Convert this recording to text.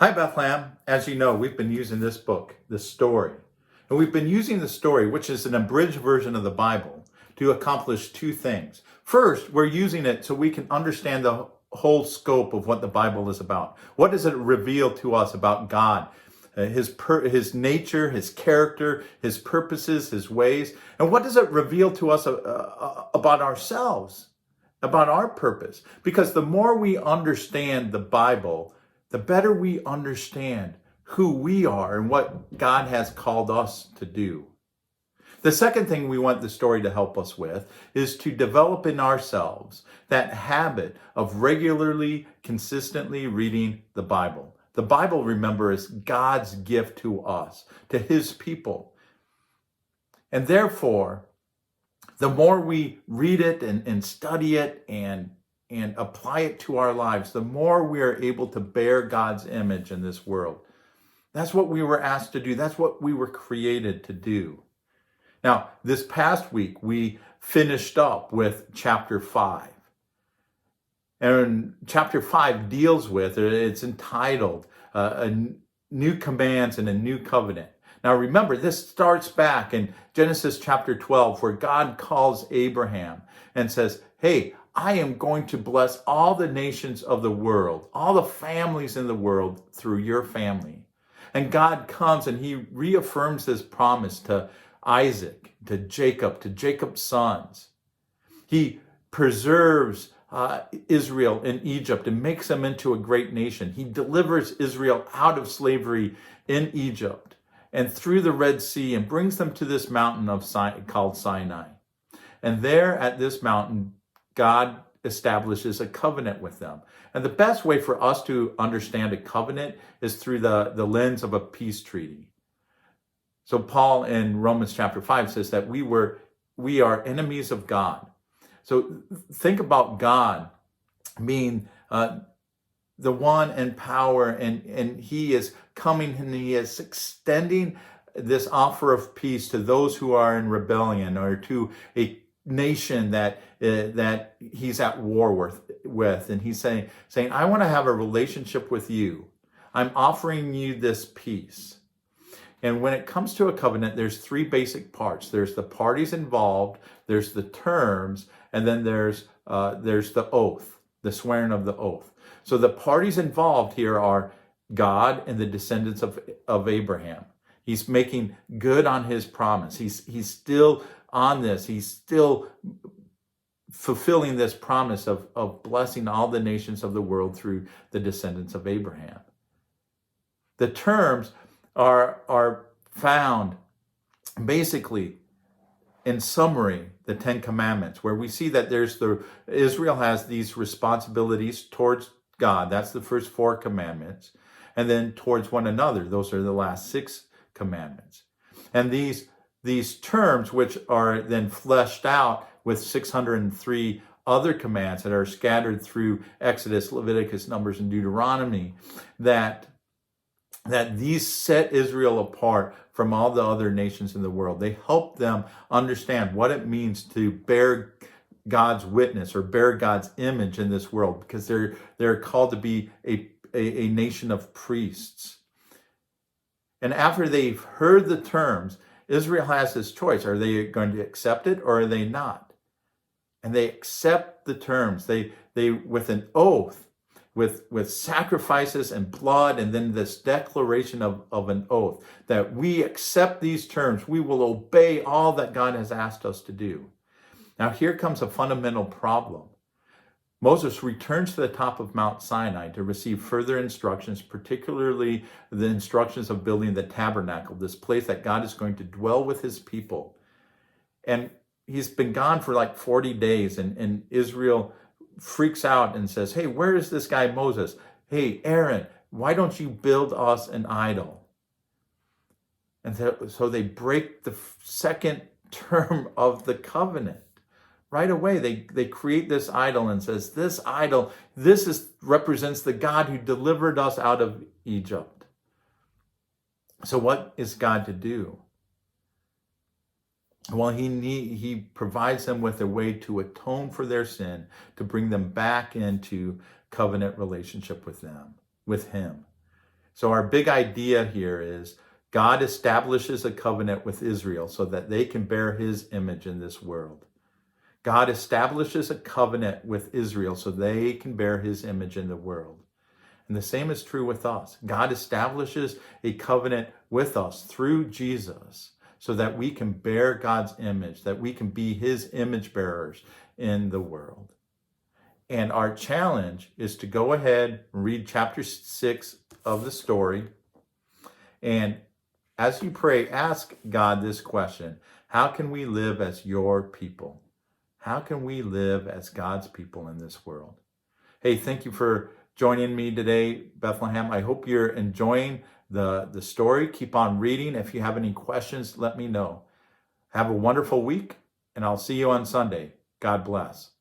Hi, Bethlehem. As you know, we've been using this book, this story. And we've been using the story, which is an abridged version of the Bible, to accomplish two things. First, we're using it so we can understand the whole scope of what the Bible is about. What does it reveal to us about God? His nature, his character, his purposes, his ways. And what does it reveal to us about ourselves, about our purpose? Because the more we understand the Bible, the better we understand who we are and what God has called us to do. The second thing we want the story to help us with is to develop in ourselves that habit of regularly, consistently reading the Bible. The Bible, remember, is God's gift to us, to his people. And therefore, the more we read it and study it and apply it to our lives, the more we are able to bear God's image in this world. That's what we were asked to do. That's what we were created to do. Now, this past week, we finished up with chapter 5. And chapter 5 deals with, it's entitled, New Commands and a New Covenant. Now remember, this starts back in Genesis chapter 12, where God calls Abraham and says, hey, I am going to bless all the nations of the world, all the families in the world through your family. And God comes and he reaffirms this promise to Isaac, to Jacob's sons. He preserves Israel in Egypt and makes them into a great nation. He delivers Israel out of slavery in Egypt and through the Red Sea and brings them to this mountain called Sinai. And there at this mountain, God establishes a covenant with them. And the best way for us to understand a covenant is through the lens of a peace treaty. So Paul in Romans chapter 5 says that we are enemies of God. So think about God being the one in power, and he is coming and he is extending this offer of peace to those who are in rebellion or to a nation that he's at war with. And he's saying, I want to have a relationship with you. I'm offering you this peace. And when it comes to a covenant, there's three basic parts. There's the parties involved, there's the terms, and then there's the oath, the swearing of the oath. So the parties involved here are God and the descendants of Abraham. He's making good on his promise. He's still on this. He's still fulfilling this promise of blessing all the nations of the world through the descendants of Abraham. The terms are found basically in summary, the Ten Commandments, where we see that Israel has these responsibilities towards God. That's the first 4 commandments. And then towards one another. Those are the last 6 commandments. And these terms, which are then fleshed out with 603 other commands that are scattered through Exodus, Leviticus, Numbers, and Deuteronomy, that these set Israel apart from all the other nations in the world. They help them understand what it means to bear God's witness or bear God's image in this world, because they're called to be a nation of priests. And after they've heard the terms, Israel has this choice. Are they going to accept it or are they not? And they accept the terms. They with an oath, with sacrifices and blood, and then this declaration of an oath that we accept these terms. We will obey all that God has asked us to do. Now here comes a fundamental problem. Moses returns to the top of Mount Sinai to receive further instructions, particularly the instructions of building the tabernacle, this place that God is going to dwell with his people. And he's been gone for like 40 days, and Israel freaks out and says, hey, where is this guy Moses? Hey, Aaron, why don't you build us an idol? And so they break the second term of the covenant. Right away, they create this idol and says, this idol, represents the God who delivered us out of Egypt. So what is God to do? Well, he provides them with a way to atone for their sin, to bring them back into covenant relationship with him. So our big idea here is God establishes a covenant with Israel so that they can bear his image in this world. God establishes a covenant with Israel so they can bear his image in the world. And the same is true with us. God establishes a covenant with us through Jesus so that we can bear God's image, that we can be his image bearers in the world. And our challenge is to go ahead and read chapter 6 of the story. And as you pray, ask God this question: how can we live as your people? How can we live as God's people in this world? Hey, thank you for joining me today, Bethlehem. I hope you're enjoying the story. Keep on reading. If you have any questions, let me know. Have a wonderful week, and I'll see you on Sunday. God bless.